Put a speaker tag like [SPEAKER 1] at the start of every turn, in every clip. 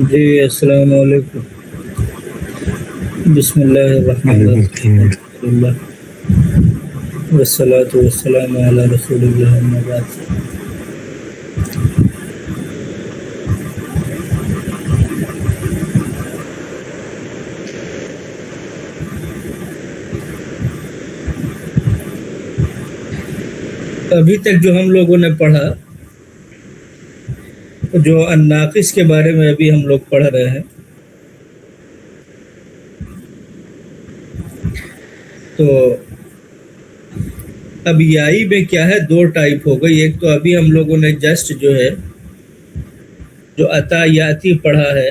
[SPEAKER 1] جی السلام علیکم. بسم اللہ الرحمن الرحیم. والصلاة والسلام علی رسول اللہ اما بعد. ابھی تک جو ہم لوگوں نے پڑھا، جو الناقص کے بارے میں ابھی ہم لوگ پڑھ رہے ہیں، تو اب یائی میں کیا ہے، دو ٹائپ ہو گئی. ایک تو ابھی ہم لوگوں نے جسٹ جو ہے جو عطا یاتی پڑھا ہے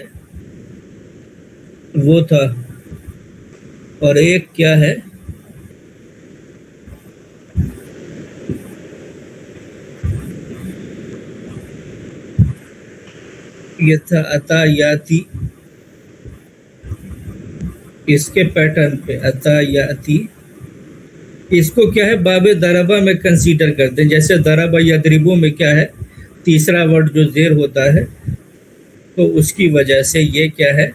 [SPEAKER 1] وہ تھا، اور ایک کیا ہے یہ تھا عطا یاتی. اس کے پیٹرن پہ عطا یاتی، اس کو کیا ہے باب ضربہ میں کنسیڈر کرتے ہیں. جیسے ضربہ یضربو میں کیا ہے، تیسرا ورڈ جو زیر ہوتا ہے، تو اس کی وجہ سے یہ کیا ہے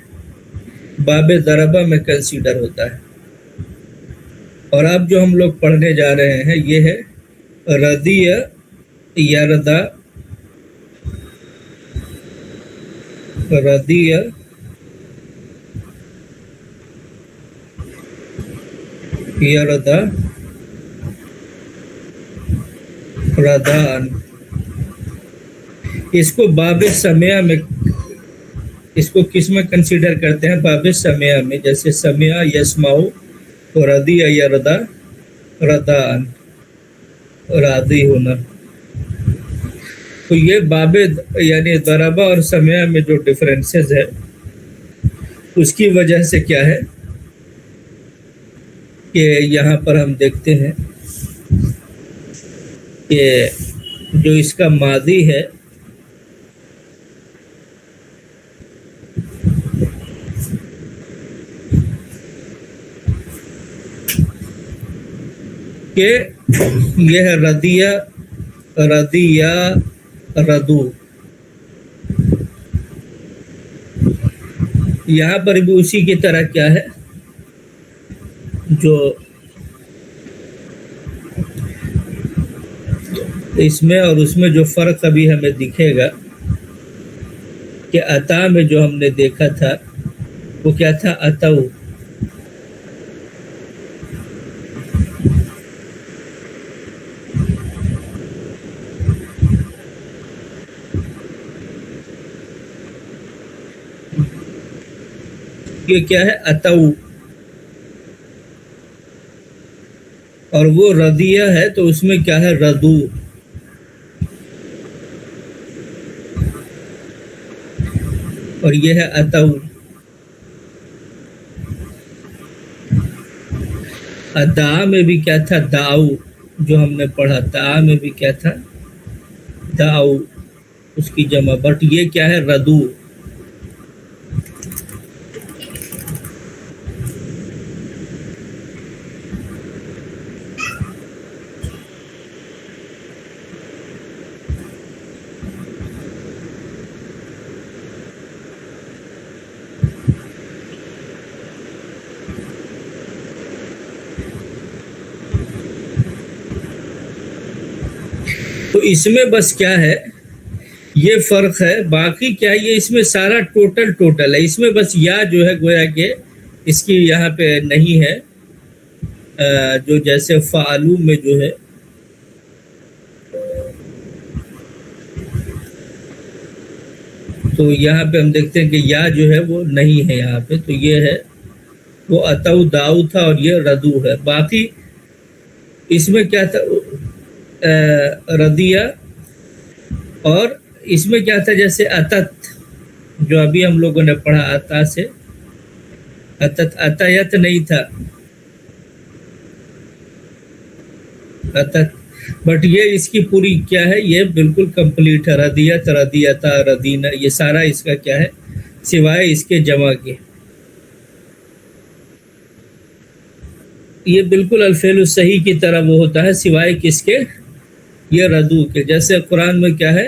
[SPEAKER 1] باب ضربہ میں کنسیڈر ہوتا ہے. اور اب جو ہم لوگ پڑھنے جا رہے ہیں یہ ہے رضیہ یردا. رضیہ یردا ردان. اس کو باب سمیع میں، اس کو کس میں کنسیڈر کرتے ہیں؟ باب سمیع میں. جیسے سمیع یسمعو، تو رضیہ یردا ردان، راضی ہونا. تو یہ باب یعنی ضربہ اور سمیع میں جو ڈفرینسز ہے اس کی وجہ سے کیا ہے کہ یہاں پر ہم دیکھتے ہیں کہ جو اس کا ماضی ہے کہ یہ ہے رضیہ، رضیہ، ردو. یہاں پر بھی اسی کی طرح کیا ہے، جو اس میں اور اس میں جو فرق ابھی ہمیں دکھے گا کہ عطا میں جو ہم نے دیکھا تھا وہ کیا تھا، عطو. یہ کیا ہے، عطو. اور وہ رضیہ ہے تو اس میں کیا ہے، ردو. اور یہ ہے عطو. ادا میں بھی کیا تھا، داؤ. جو ہم نے پڑھا دا میں بھی کیا تھا، داؤ، اس کی جمع. بٹ یہ کیا ہے، ردو. تو اس میں بس کیا ہے، یہ فرق ہے. باقی کیا ہے، یہ اس میں سارا ٹوٹل ہے. اس میں بس یا جو ہے گویا کہ اس کی یہاں پہ نہیں ہے، جو جیسے فعلو میں جو ہے تو یہاں پہ ہم دیکھتے ہیں کہ یا جو ہے وہ نہیں ہے یہاں پہ. تو یہ ہے وہ عطو داؤ تھا اور یہ ردو ہے. باقی اس میں کیا تھا، رضیہ. اور اس میں کیا تھا، جیسے عطت جو ابھی ہم لوگوں نے پڑھا، عطا سے عطت، عطیت نہیں تھا، عطت. بٹ یہ اس کی پوری کیا ہے، یہ بالکل کمپلیٹ ہے. رضیت، رضیتا، رضینہ، یہ سارا اس کا کیا ہے سوائے اس کے جمع کے. یہ بالکل الفعل الصحیح کی طرح وہ ہوتا ہے سوائے کس کے، یہ ردو کے. جیسے قرآن میں کیا ہے،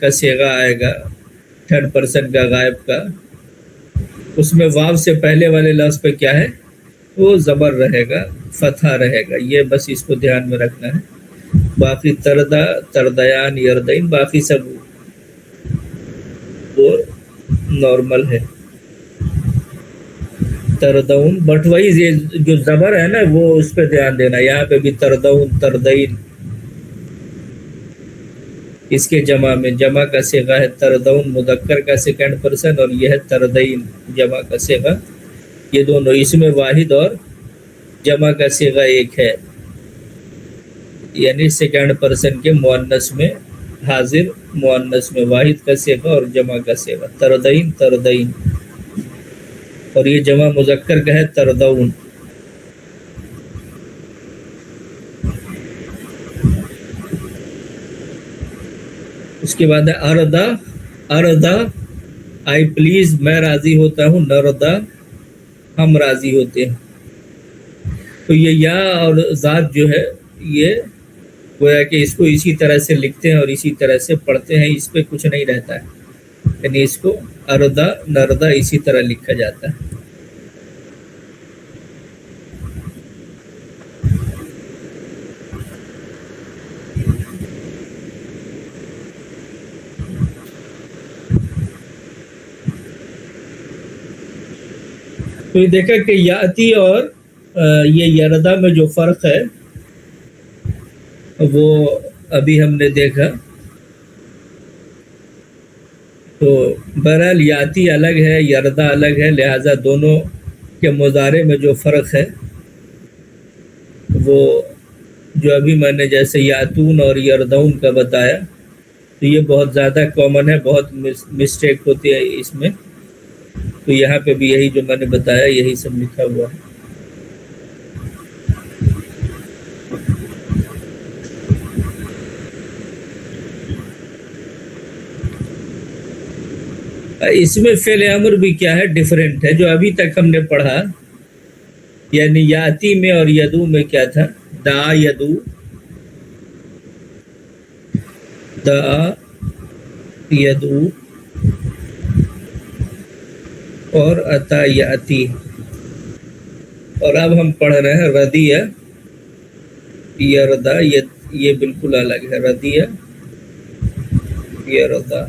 [SPEAKER 1] کا صیغہ آئے گا 3rd کا غائب کا، اس میں واو سے پہلے والے لفظ پہ کیا ہے وہ زبر رہے گا، فتحہ رہے گا. یہ بس اس کو دھیان میں رکھنا ہے. باقی تردا، تردیان، یردین باقی سب وہ نارمل ہے. تردون بٹ وہی جو زبر ہے نا وہ اس پہ دھیان دینا. یہاں پہ بھی تردون، تردین اس کے جمع میں، جمع کا صیغہ ہے تردون مذکر کا 2nd پرسن، اور یہ ہے تردین جمع کا صیغہ. یہ دونوں اس میں واحد اور جمع کا صیغہ ایک ہے، یعنی 2nd پرسن کے مؤنث میں، حاضر مؤنث میں واحد کا صیغہ اور جمع کا صیغہ تردین، تردین. اور یہ جمع مذکر کا ہے تردون. اس کے بعد ہے اردا، اردا آئی پلیز، میں راضی ہوتا ہوں، نردا ہم راضی ہوتے ہیں. تو یہ یا اور ذات جو ہے یہ گویا کہ اس کو اسی طرح سے لکھتے ہیں اور اسی طرح سے پڑھتے ہیں، اس پہ کچھ نہیں رہتا ہے. یعنی اس کو اردا نردا اسی طرح لکھا جاتا ہے. تو یہ دیکھا کہ یاتی اور یہ یردا میں جو فرق ہے وہ ابھی ہم نے دیکھا. تو بہرحال یاتی الگ ہے، یردا الگ ہے، لہٰذا دونوں کے مضارع میں جو فرق ہے وہ جو ابھی میں نے جیسے یاتون اور یردون کا بتایا، تو یہ بہت زیادہ کامن ہے، بہت مسٹیک ہوتی ہے اس میں. تو یہاں پہ بھی یہی جو میں نے بتایا یہی سب لکھا ہوا ہے. اس میں فعل امر بھی کیا ہے ڈیفرنٹ ہے، جو ابھی تک ہم نے پڑھا. یعنی یاتی میں اور یدو میں کیا تھا، دعا یدو، دعا یدو اور عطا یاتی. اور اب ہم پڑھ رہے ہیں ردیہ یردا، یہ بالکل الگ ہے، ردیہ یردا.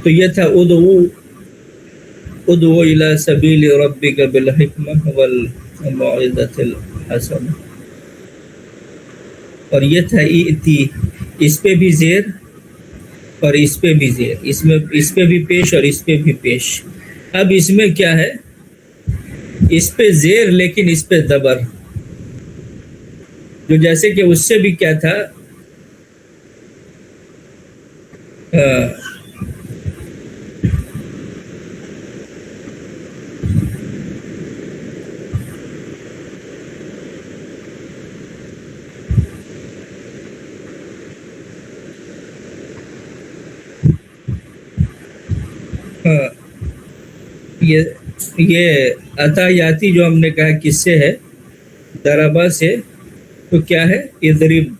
[SPEAKER 1] تو یہ تھا ادعو الی سبیل ربک بالحکمۃ والموعظۃ الحسنہ. اور یہ تھا ایتی، اس پہ بھی زیر اور اس پہ بھی زیر، اس پہ بھی پیش اور اس پہ بھی پیش. اب اس میں کیا ہے، اس پہ زیر لیکن اس پہ زبر، جو جیسے کہ اس سے بھی کیا تھا یہ عطا یاتی جو ہم نے کہا کس سے ہے، ضربہ سے. تو کیا ہے اضرب،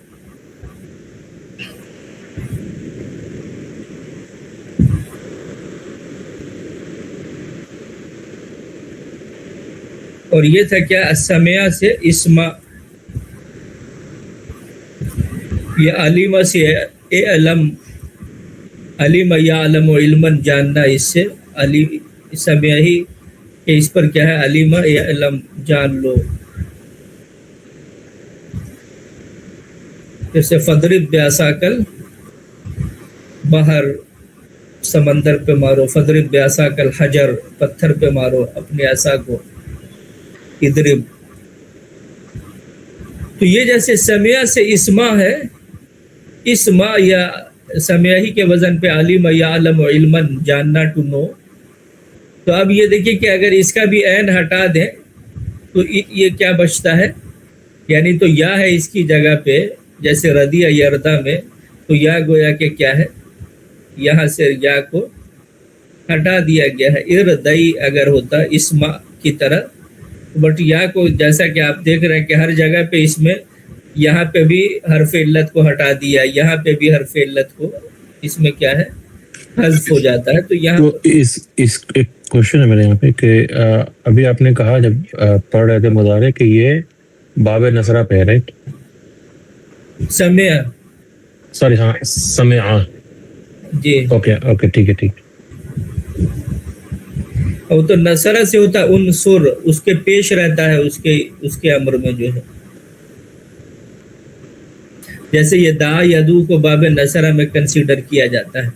[SPEAKER 1] اور یہ تھا کیا السمع سے اسما. یہ علیمہ سے اے علم، علم یعلم علمن جاننا، اس سے علی سمع ہی کہ اس پر کیا ہے علیمہ اے علم جان لو. جیسے فضرب بعصاکل، باہر سمندر پہ مارو، فضرب بعصاکل حجر، پتھر پہ مارو اپنے عصا کو، اضرب. تو یہ جیسے سمع سے اسما ہے، اسما یا سمع ہی کے وزن پہ علم یعلم علما جاننا، ٹو نو. تو اب یہ دیکھیے کہ اگر اس کا بھی عین ہٹا دیں تو یہ کیا بچتا ہے، یعنی تو یا ہے اس کی جگہ پہ، جیسے ردیہ یردا میں تو یا گویا کہ کیا ہے، یہاں سے یا کو ہٹا دیا گیا ہے. اردئی اگر ہوتا اسما کی طرح، بٹ یا کو جیسا کہ آپ دیکھ رہے ہیں کہ ہر جگہ پہ اس میں یہاں پہ بھی حرف علت کو ہٹا دیا، یہاں پہ بھی حرف علت کو اس میں کیا ہے حذف ہو جاتا ہے. تو یہاں
[SPEAKER 2] تو اس ایک کوشچن ہے میرے یہاں پہ کہ ابھی آپ نے کہا جب پڑھ رہے تھے مضارع کہ یہ باب نصرہ پہ ہے، رائٹ؟
[SPEAKER 1] سمع.
[SPEAKER 2] سوری، ہاں سمع.
[SPEAKER 1] جی
[SPEAKER 2] اوکے ٹھیک ہے.
[SPEAKER 1] اور تو نصرہ سے ہوتا ہے انصر، اس کے پیش رہتا ہے اس کے امر میں جو ہے. جیسے یہ دا یدو کو باب نصرہ میں کنسیڈر کیا جاتا ہے،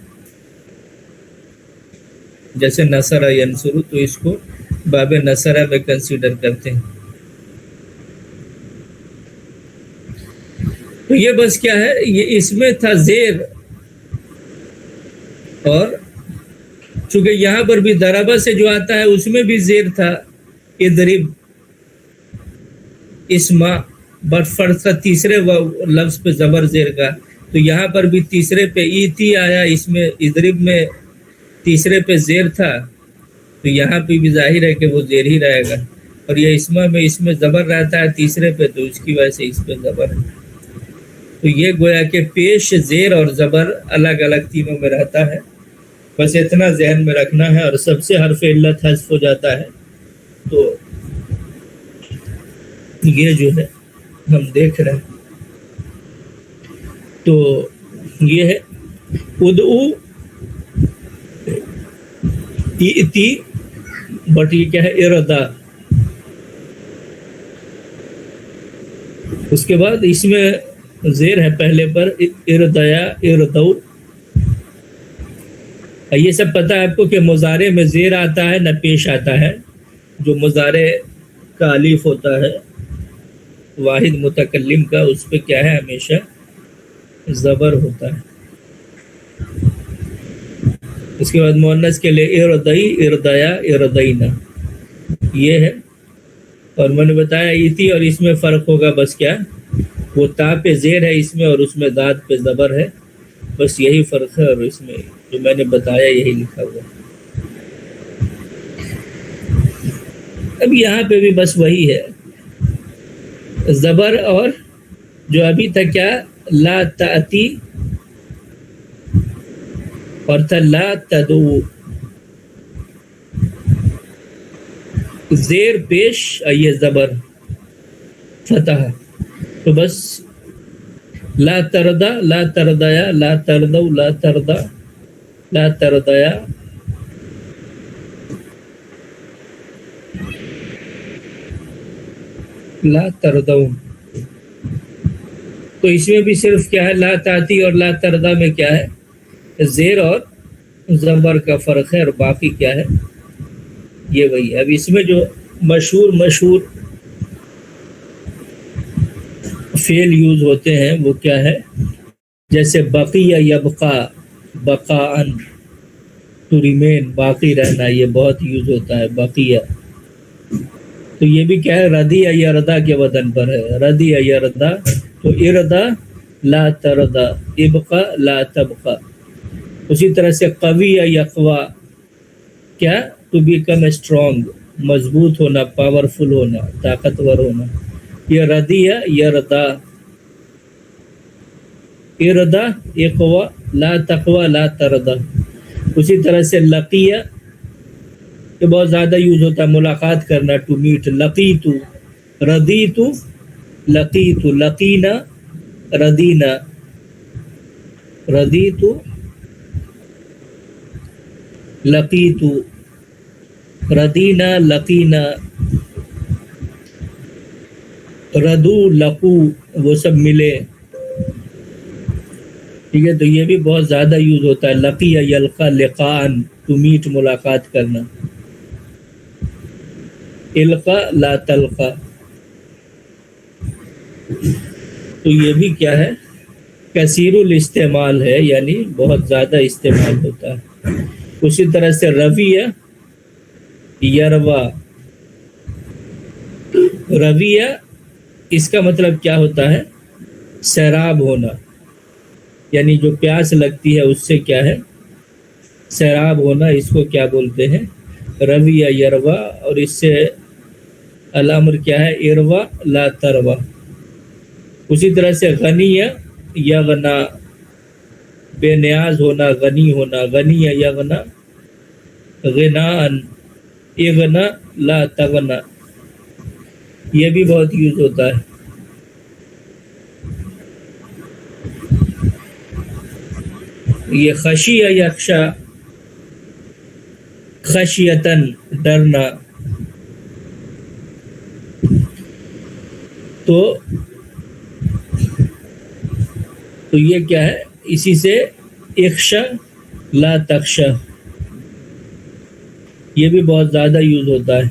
[SPEAKER 1] جیسے نصرہ ینصرو تو اس کو باب نصرہ میں کنسیڈر کرتے ہیں. تو یہ بس کیا ہے، یہ اس میں تھا زیر، اور چونکہ یہاں پر بھی ضربہ سے جو آتا ہے اس میں بھی زیر تھا، اضرب اسما، بٹ فرض تھا تیسرے لفظ پہ زبر زیر کا. تو یہاں پر بھی تیسرے پہ ایتی آیا، اس میں اضرب میں تیسرے پہ زیر تھا، تو یہاں پہ بھی ظاہر ہے کہ وہ زیر ہی رہے گا. اور یہ اسما میں اس میں زبر رہتا ہے تیسرے پہ، تو اس کی وجہ سے اس پہ زبر ہے. تو یہ گویا کہ پیش زیر اور زبر الگ الگ تینوں میں رہتا ہے. بس اتنا ذہن میں رکھنا ہے، اور سب سے حرف علت حذف ہو جاتا ہے. تو یہ جو ہے ہم دیکھ رہے ہیں. تو یہ ہے ادعو ایتی، بٹ یہ کیا ہے اردا. اس کے بعد اس میں زیر ہے پہلے پر، اردیا اردو. یہ سب پتہ ہے آپ کو کہ مضارع میں زیر آتا ہے نہ پیش آتا ہے. جو مضارع کا الف ہوتا ہے واحد متکلم کا، اس پہ کیا ہے ہمیشہ زبر ہوتا ہے. اس کے بعد مؤنث کے لیے اردئی اردیا اردینا یہ ہے. اور میں نے بتایا ایتی اور اس میں فرق ہوگا، بس کیا وہ تا پہ زیر ہے اس میں اور اس میں داد پہ زبر ہے، بس یہی فرق ہے. اور اس میں جو میں نے بتایا یہی لکھا ہوا. اب یہاں پہ بھی بس وہی ہے، زبر. اور جو ابھی تک کیا لا تأتی اور تھا لا تدعو، زیر پیش یہ زبر فتح. تو بس لا تردا لا تردیا لا تردو لا تردا لا تردیا. لا تردون. تو اس میں بھی صرف کیا ہے لا تاتی اور لا تردا میں کیا ہے زیر اور زبر کا فرق ہے، اور باقی کیا ہے یہ وہی ہے. اب اس میں جو مشہور فعل یوز ہوتے ہیں وہ کیا ہے، جیسے بقیہ یبقا، بقاءً ٹو ریمین، باقی رہنا، یہ بہت یوز ہوتا ہے بقیہ. تو یہ بھی کیا ہے ردیہ یردا کے وزن پر ہے، ردیہ یردا. تو اردا لا تردا، ابقا لا تبقا. اسی طرح سے قوی یقوا، کیا ٹو بیکم اسٹرانگ، مضبوط ہونا، پاورفل ہونا، طاقتور ہونا. یہ ردیہ یردا. اردا اقوا لا تقوا لا تردا. اسی طرح سے لقیہ، یہ بہت زیادہ یوز ہوتا ہے ملاقات کرنا، ٹو میٹ. لقیتو ردیتو لقیتو، لقینا ردینا، ردیتو لقیتو، ردینا لقینا، ردو لقو، وہ سب ملے. ٹھیک ہے. تو یہ بھی بہت زیادہ یوز ہوتا ہے. لقیہ یلقا لقاءً، ٹو میٹ ملاقات کرنا. القا لا تلقا. تو یہ بھی کیا ہے کثیر الاستعمال ہے، یعنی بہت زیادہ استعمال ہوتا ہے. اسی طرح سے رویہ یروا. رویہ اس کا مطلب کیا ہوتا ہے سیراب ہونا، یعنی جو پیاس لگتی ہے اس سے کیا ہے سیراب ہونا. اس کو کیا بولتے ہیں رویہ یروا. اور اس سے الامر کیا ہے اروا لا تروا. اسی طرح سے غنیہ یغنا، بے نیاز ہونا، غنی ہونا، غنی یغنا، غناءن، اغنا لا تغنا، یہ بھی بہت یوز ہوتا ہے. یہ خشی یخشا، خشیتن ڈرنا. تو یہ کیا ہے؟ اسی سے اخشا لا تخشا، یہ بھی بہت زیادہ یوز ہوتا ہے.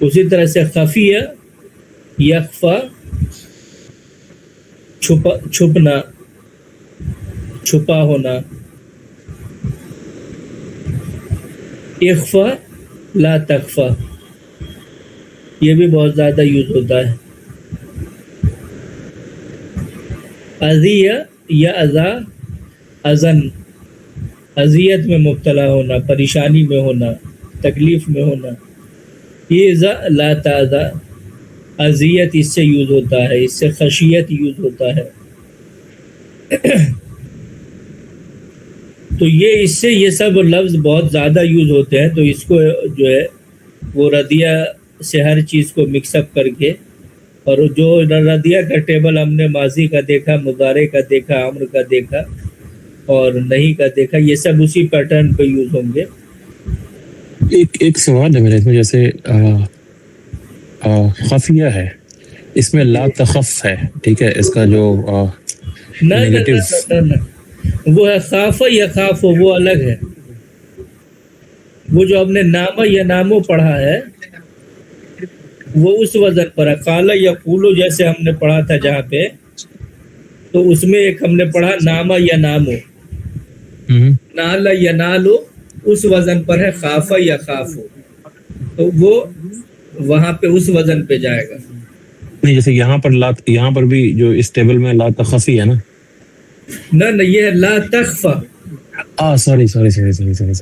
[SPEAKER 1] اسی طرح سے خفیہ یخفا، چھپنا، چھپا ہونا. اخفا لا تخفا، یہ بھی بہت زیادہ یوز ہوتا ہے. اذیہ یا اذا، اذن، اذیت میں مبتلا ہونا، پریشانی میں ہونا، تکلیف میں ہونا. ایذا لا تاذا، اذیت اس سے یوز ہوتا ہے، اس سے خشیت یوز ہوتا ہے. تو یہ اس سے یہ سب لفظ بہت زیادہ یوز ہوتے ہیں. تو اس کو جو ہے وہ ردیہ سے ہر چیز کو مکس اپ کر کے، اور جو ردیہ کا ٹیبل ہم نے ماضی کا دیکھا، مضارع کا دیکھا، امر کا دیکھا اور نہیں کا دیکھا، یہ سب اسی پیٹرن پہ یوز ہوں گے.
[SPEAKER 2] ایک سوال ہے میرے اس میں، جیسے خفیہ ہے، اس میں لا تخف ہے، ٹھیک ہے، اس کا جو
[SPEAKER 1] نہ وہ ہے خاف یا خاف، وہ الگ ہے. وہ جو ہم نے نامہ یا نامو پڑھا ہے وہ اس وزن پر ہے. قال یقول جیسے ہم نے پڑھا تھا جہاں پہ، تو اس میں ایک ہم نے پڑھا نامہ یا نامو، نال یا نالو، اس وزن پر ہے خاف یا خافو، تو وہ وہاں پہ اس وزن پہ جائے گا.
[SPEAKER 2] نہیں، جیسے یہاں پر بھی جو اس ٹیبل میں لا تخفی ہے نا.
[SPEAKER 1] نہ یہ ہے لا تخفا.
[SPEAKER 2] سوری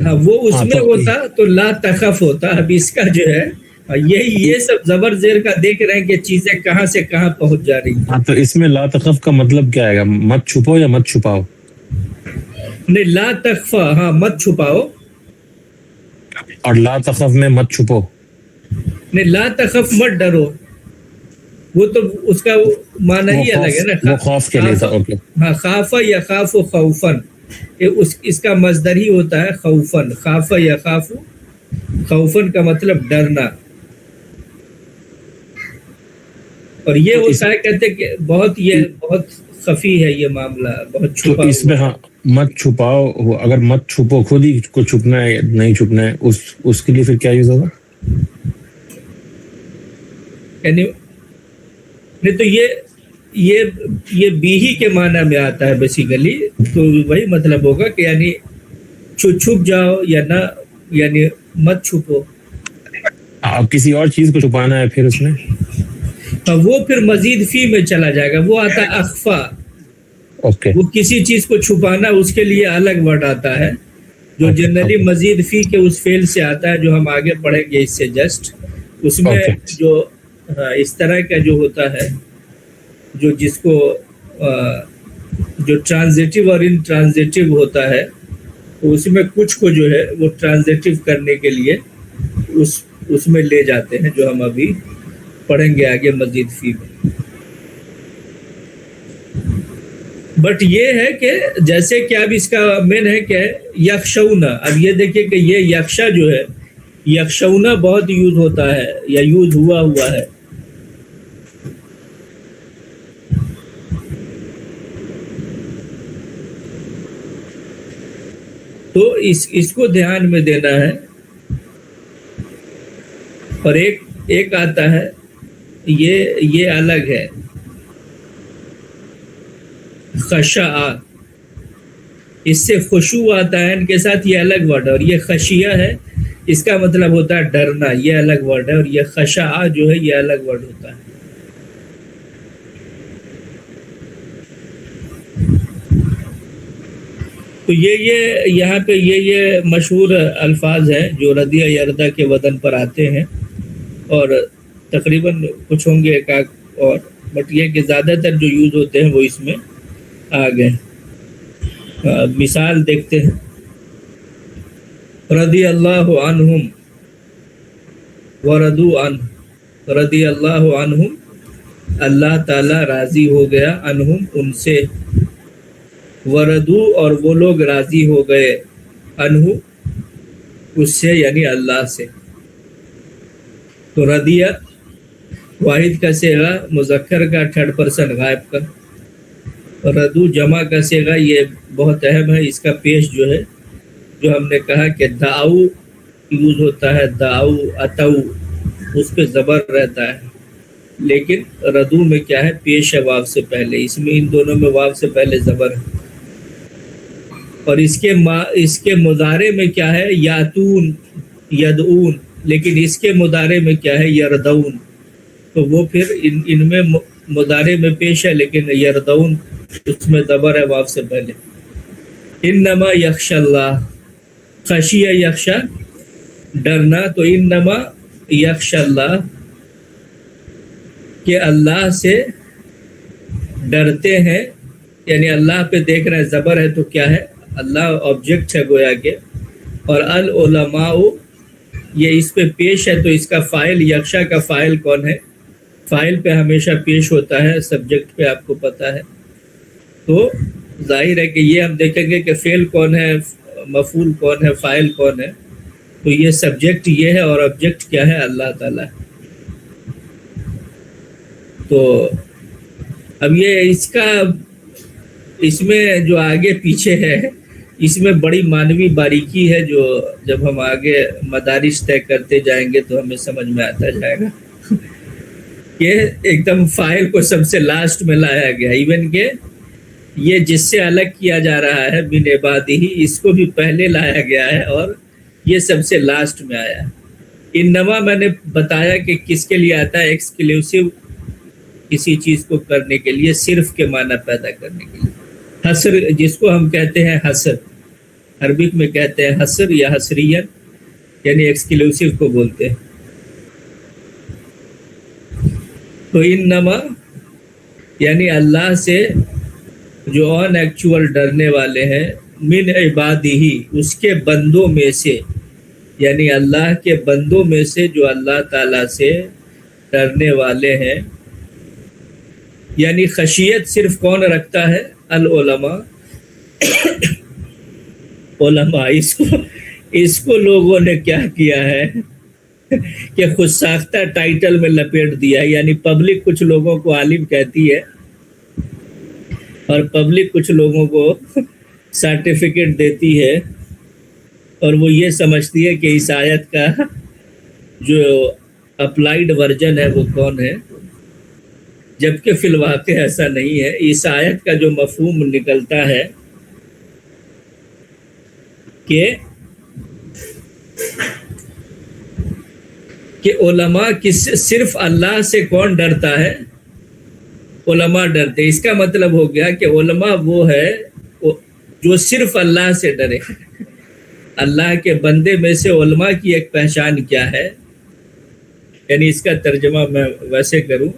[SPEAKER 1] ہاں وہ اس میں ہوتا تو لا تخف ہوتا. اب اس کا جو ہے یہ سب زبر زیر کا دیکھ رہے ہیں کہ چیزیں کہاں سے کہاں پہنچ جا رہی ہیں.
[SPEAKER 2] تو اس میں لا تخف کا مطلب کیا آئے گا؟ مت چھپو یا مت چھپاؤ؟
[SPEAKER 1] نہیں، لا تخفا، ہاں مت چھپاؤ.
[SPEAKER 2] اور لا تخف میں مت چھپو.
[SPEAKER 1] نہیں، لا تخف مت ڈرو، وہ تو اس کا معنی ہی الگ ہے نا.
[SPEAKER 2] وہ خوف کے لیے تھا. اوکے،
[SPEAKER 1] ہاں، خاف یخاف خوفن، اس کا مصدر ہی ہوتا ہے خوفن. خاف یخاف خوفن کا مطلب ڈرنا. اور یہ ہوتا ہے، کہتے کہ بہت خفی ہے یہ معاملہ، بہت چھپا.
[SPEAKER 2] تو اس میں ہاں مت چھپاؤ، اگر مت چھپو، خود ہی کو چھپنا ہے، نہیں چھپنا ہے، اس کے لیے پھر کیا یوز ہوگا؟
[SPEAKER 1] یعنی نہیں، تو یہ بیہی کے معنی میں آتا ہے بیسیکلی. تو وہی مطلب ہوگا کہ یعنی چھپ جاؤ یا نہ، یعنی مت چھپو.
[SPEAKER 2] اب کسی اور چیز کو چھپانا ہے پھر اس میں
[SPEAKER 1] وہ پھر مزید فی میں چلا جائے گا. وہ آتا ہے اخفا.
[SPEAKER 2] اوکے،
[SPEAKER 1] وہ کسی چیز کو چھپانا، اس کے لیے الگ ورڈ آتا ہے جو جنرلی مزید فی کے اس فعل سے آتا ہے جو ہم آگے پڑھیں گے اس سے جسٹ. اس میں جو اس طرح کا جو ہوتا ہے، جو جس کو جو ٹرانزیٹیو اور ان ٹرانزیٹیو ہوتا ہے، تو اس میں کچھ کو جو ہے وہ ٹرانزیٹیو کرنے کے لیے اس میں لے جاتے ہیں، جو ہم ابھی پڑھیں گے آگے مزید فی میں. بٹ یہ ہے کہ جیسے کہ اب اس کا مین ہے کہ یخشونا. اب یہ دیکھیں کہ یہ یخشا جو ہے، یخشونا بہت یوز ہوتا ہے یا یوز ہوا ہے. تو اس کو دھیان میں دینا ہے. اور ایک آتا ہے، یہ الگ ہے، خشع. اس سے خشوع آتا ہے ان کے ساتھ، یہ الگ ورڈ ہے. اور یہ خشیہ ہے، اس کا مطلب ہوتا ہے ڈرنا، یہ الگ ورڈ ہے. اور یہ خشع جو ہے یہ الگ ورڈ ہوتا ہے. تو یہ یہاں پہ یہ مشہور الفاظ ہیں جو ردیہ یردہ کے وزن پر آتے ہیں، اور تقریباً کچھ ہوں گے ایک آدھ اور بٹ یہ کہ زیادہ تر جو یوز ہوتے ہیں وہ اس میں آ گئے. مثال دیکھتے ہیں. رضی اللہ عنہم ورضوا عنہ. رضی اللہ عنہم اللہ تعالی راضی ہو گیا، عنہم ان سے، ورضوا اور وہ لوگ راضی ہو گئے، عنہ اس سے یعنی اللہ سے. تو رضیہ واحد کا صیغہ مذکر کا، تھرڈ پرسن غائب کا. رضو جمع کا صیغہ یہ بہت اہم ہے. اس کا پیش جو ہے، جو ہم نے کہا کہ دعو یوز ہوتا ہے، دعو اتو، اس پہ زبر رہتا ہے، لیکن ردو میں کیا ہے، پیش ہے واو سے پہلے. اس میں ان دونوں میں واو سے پہلے زبر ہے. اور اس کے مضارع میں کیا ہے، یاتون یدعون، لیکن اس کے مضارع میں کیا ہے، یردون. تو وہ پھر ان میں مضارع میں پیش ہے، لیکن یردون اس میں زبر ہے واو سے پہلے. انما یخشى اللہ، خشیہ یخشا ڈرنا، تو انما یخشى اللہ کہ اللہ سے ڈرتے ہیں، یعنی اللہ پہ دیکھ رہے ہیں، زبر ہے تو کیا ہے، اللہ آبجیکٹ ہے گویا کے. اور العلماء یہ اس پہ پیش ہے، تو اس کا فاعل، یخشا کا فاعل کون ہے، فاعل پہ ہمیشہ پیش ہوتا ہے، سبجیکٹ پہ آپ کو پتا ہے. تو ظاہر ہے کہ یہ ہم دیکھیں گے کہ فعل کون ہے، مفعول کون ہے، فاعل کون ہے. تو یہ سبجیکٹ یہ ہے اور آبجیکٹ کیا ہے، اللہ تعالیٰ. تو اب یہ اس میں جو آگے پیچھے ہے، اس میں بڑی معنوی باریکی ہے، جو جب ہم آگے مدارس طے کرتے جائیں گے تو ہمیں سمجھ میں آتا جائے گا. کہ ایک دم فاعل کو سب سے لاسٹ میں لایا گیا، ایون کہ یہ جس سے الگ کیا جا رہا ہے من عبادہ، اس کو بھی پہلے لایا گیا ہے اور یہ سب سے لاسٹ میں آیا ہے. انما میں نے بتایا کہ کس کے لیے آتا ہے، ایکسکلوسیو کسی چیز کو کرنے کے لیے، صرف کے معنی پیدا کرنے کے لیے. حصر جس کو ہم کہتے ہیں، حصر عربک میں کہتے ہیں حصر یا حصریت، یعنی ایکسکلوسیو کو بولتے ہیں. تو انما یعنی اللہ سے جو آن ایکچول ڈرنے والے ہیں، من عبادہ اس کے بندوں میں سے، یعنی اللہ کے بندوں میں سے جو اللہ تعالیٰ سے ڈرنے والے ہیں. یعنی خشیت صرف کون رکھتا ہے، العلماء. علماء اس کو لوگوں نے کیا کیا ہے کہ خود ساختہ ٹائٹل میں لپیٹ دیا. یعنی پبلک کچھ لوگوں کو عالم کہتی ہے اور پبلک کچھ لوگوں کو سرٹیفکیٹ دیتی ہے، اور وہ یہ سمجھتی ہے کہ اس آیت کا جو اپلائیڈ ورژن ہے وہ کون ہے، جبکہ فی الواقع ایسا نہیں ہے. اس آیت کا جو مفہوم نکلتا ہے کہ علماء صرف اللہ سے کون ڈرتا ہے، علماء ڈرتے. اس کا مطلب ہو گیا کہ علماء وہ ہے جو صرف اللہ سے ڈرے. اللہ کے بندے میں سے علماء کی ایک پہچان کیا ہے، یعنی اس کا ترجمہ میں ویسے کروں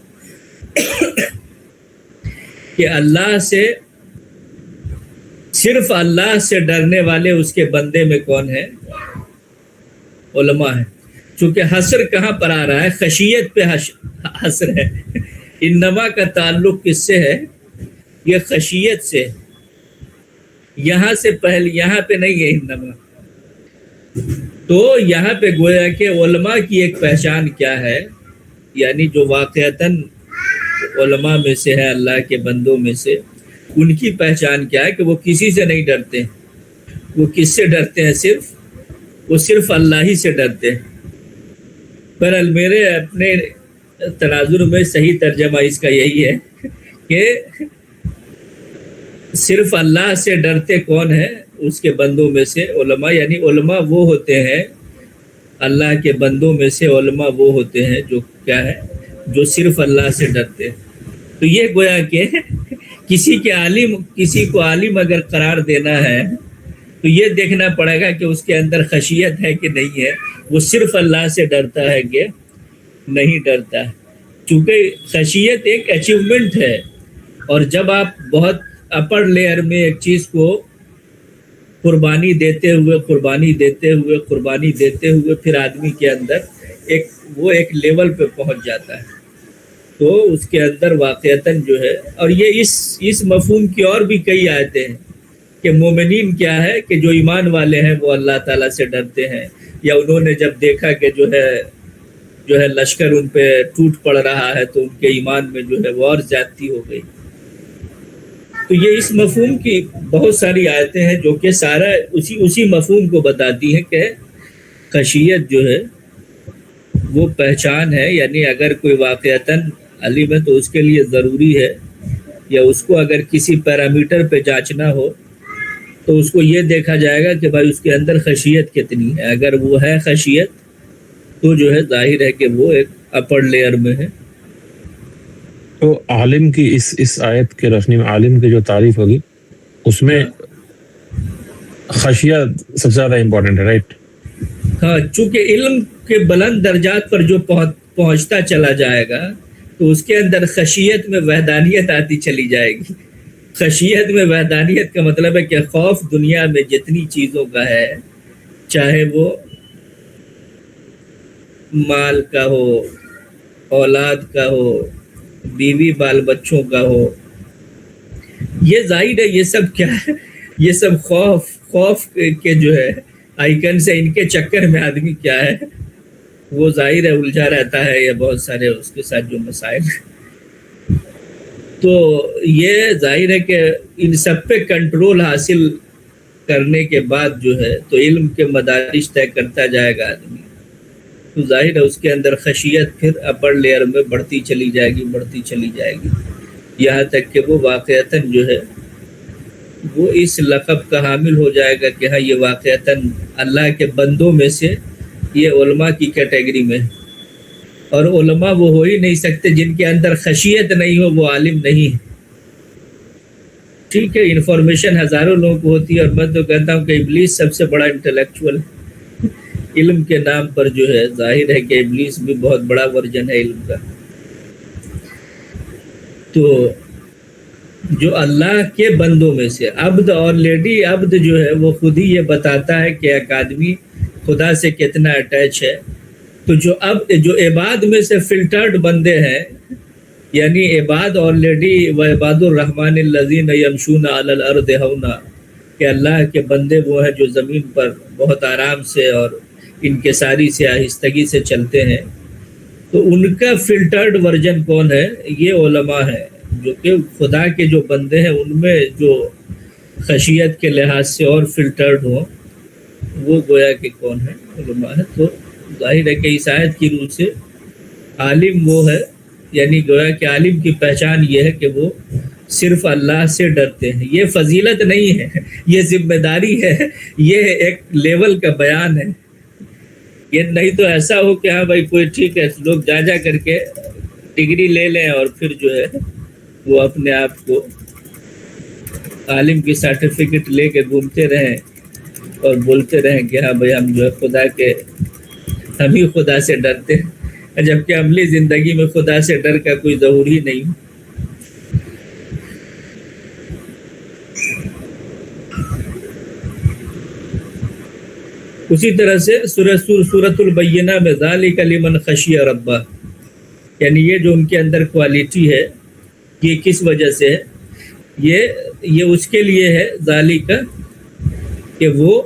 [SPEAKER 1] کہ اللہ سے، صرف اللہ سے ڈرنے والے اس کے بندے میں کون ہے، علماء ہے. چونکہ حصر کہاں پر آ رہا ہے، خشیت پہ حصر ہے. انما کا تعلق کس سے ہے، یہ خشیت سے، یہاں سے پہلے، یہاں پہ نہیں ہے انما. تو یہاں پہ گویا کہ علماء کی ایک پہچان کیا ہے، یعنی جو واقعتاً علماء میں سے ہے، اللہ کے بندوں میں سے، ان کی پہچان کیا ہے کہ وہ کسی سے نہیں ڈرتے. وہ کس سے ڈرتے ہیں، وہ صرف اللہ ہی سے ڈرتے ہیں. پر میرے اپنے تناظر میں صحیح ترجمہ اس کا یہی ہے کہ صرف اللہ سے ڈرتے کون ہے، اس کے بندوں میں سے علماء. یعنی علماء وہ ہوتے ہیں، اللہ کے بندوں میں سے علماء وہ ہوتے ہیں جو کیا ہے، جو صرف اللہ سے ڈرتے ہیں. تو یہ گویا کہ کسی کو عالم اگر قرار دینا ہے تو یہ دیکھنا پڑے گا کہ اس کے اندر خشیت ہے کہ نہیں ہے، وہ صرف اللہ سے ڈرتا ہے کہ نہیں ڈرتا ہے. چونکہ خشیت ایک اچیومنٹ ہے، اور جب آپ بہت اپر لیئر میں ایک چیز کو قربانی دیتے ہوئے پھر آدمی کے اندر ایک لیول پہ پہنچ جاتا ہے، تو اس کے اندر واقعتاً جو ہے، اور یہ اس مفہوم کی اور بھی کئی آیتیں ہیں کہ مومنین کیا ہے کہ جو ایمان والے ہیں وہ اللہ تعالیٰ سے ڈرتے ہیں، یا انہوں نے جب دیکھا کہ جو ہے لشکر ان پہ ٹوٹ پڑ رہا ہے تو ان کے ایمان میں جو ہے وہ اور زیادتی ہو گئی۔ تو یہ اس مفہوم کی بہت ساری آیتیں ہیں جو کہ سارا اسی مفہوم کو بتاتی ہیں کہ خشیت جو ہے وہ پہچان ہے، یعنی اگر کوئی واقعتاً علم ہے تو اس کے لیے ضروری ہے، یا اس کو اگر کسی پیرامیٹر پہ جانچنا ہو تو اس کو یہ دیکھا جائے گا کہ بھائی اس کے اندر خشیت کتنی ہے۔ اگر وہ ہے خشیت تو جو ہے ظاہر ہے کہ وہ ایک اپر لیئر میں ہے۔
[SPEAKER 2] تو عالم کی اس آیت کے روشنی میں عالم کی جو تعریف ہوگی اس میں خشیت سب سے زیادہ امپورٹنٹ ہے، رائٹ؟
[SPEAKER 1] ہاں، چونکہ علم کے بلند درجات پر جو پہنچتا چلا جائے گا تو اس کے اندر خشیت میں وحدانیت آتی چلی جائے گی۔ خشیت میں وحدانیت کا مطلب ہے کہ خوف دنیا میں جتنی چیزوں کا ہے، چاہے وہ مال کا ہو، اولاد کا ہو، بیوی بال بچوں کا ہو، یہ ظاہر ہے یہ سب کیا ہے، یہ سب خوف کے جو ہے آئیکن سے، ان کے چکر میں آدمی کیا ہے وہ ظاہر ہے الجھا رہتا ہے، یا بہت سارے اس کے ساتھ جو مسائل ہیں۔ تو یہ ظاہر ہے کہ ان سب پہ کنٹرول حاصل کرنے کے بعد جو ہے تو علم کے مدارج طے کرتا جائے گا آدمی، تو ظاہر ہے اس کے اندر خشیت پھر اپر لیئر میں بڑھتی چلی جائے گی، یہاں تک کہ وہ واقعتاً جو ہے وہ اس لقب کا حامل ہو جائے گا کہ ہاں یہ واقعتاً اللہ کے بندوں میں سے یہ علماء کی کیٹیگری میں ہے، اور علماء وہ ہو ہی نہیں سکتے جن کے اندر خشیت نہیں ہو، وہ عالم نہیں ہے۔ ٹھیک ہے، انفارمیشن ہزاروں لوگوں کو ہوتی ہے، اور میں تو کہتا ہوں کہ ابلیس سب سے بڑا انٹلیکچوئل ہے علم کے نام پر، جو ہے ظاہر ہے کہ ابلیس بھی بہت بڑا ورژن ہے علم کا۔ تو جو اللہ کے بندوں میں سے عبد اور لیڈی عبد جو ہے وہ خود ہی یہ بتاتا ہے کہ ایک آدمی خدا سے کتنا اٹیچ ہے۔ تو جو عباد میں سے فلٹرڈ بندے ہیں، یعنی عباد اور لیڈی و عباد الرحمن الذین یمشون علی الارض ہونا، کہ اللہ کے بندے وہ ہیں جو زمین پر بہت آرام سے اور انکساری سے آہستگی سے چلتے ہیں، تو ان کا فلٹرڈ ورژن کون ہے؟ یہ علماء ہے، جو کہ خدا کے جو بندے ہیں ان میں جو خشیت کے لحاظ سے اور فلٹرڈ ہوں، وہ گویا کہ کون ہے؟ علماء ہے۔ تو ظاہر ہے کہ اس آیت کی روح سے عالم وہ ہے، یعنی گویا کہ عالم کی پہچان یہ ہے کہ وہ صرف اللہ سے ڈرتے ہیں۔ یہ فضیلت نہیں ہے، یہ ذمہ داری ہے، یہ ایک لیول کا بیان ہے۔ یہ نہیں تو ایسا ہو کہ ہاں بھائی کوئی ٹھیک ہے لوگ جا کر کے ڈگری لے لیں اور پھر جو ہے وہ اپنے آپ کو عالم کی سرٹیفکیٹ لے کے گھومتے رہیں اور بولتے رہیں کہ ہاں بھائی ہم جو ہے ہم ہی خدا سے ڈرتے ہیں، جبکہ عملی زندگی میں خدا سے ڈر کا کوئی ظہور ہی نہیں۔ اسی طرح سے سورۃ البینہ میں ذالک لمن خشی ربہ، یعنی یہ جو ان کے اندر کوالٹی ہے یہ کس وجہ سے ہے؟ یہ اس کے لیے ہے ذالک، کہ وہ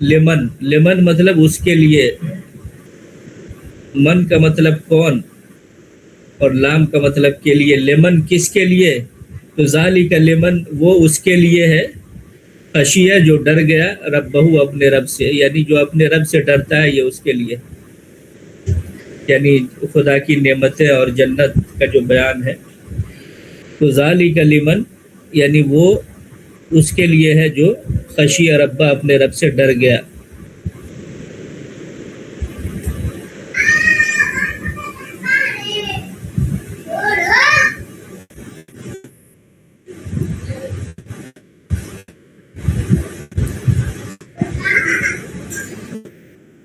[SPEAKER 1] لمن مطلب اس کے لیے، من کا مطلب کون اور لام کا مطلب کے لیے، لمن کس کے لیے؟ تو ذالک لمن وہ اس کے لیے ہے، خشیہ جو ڈر گیا، ربہ اپنے رب سے، یعنی جو اپنے رب سے ڈرتا ہے یہ اس کے لیے، یعنی خدا کی نعمتیں اور جنت کا جو بیان ہے۔ تو ذالک لمن یعنی وہ اس کے لیے ہے جو خشیہ ربہ اپنے رب سے ڈر گیا۔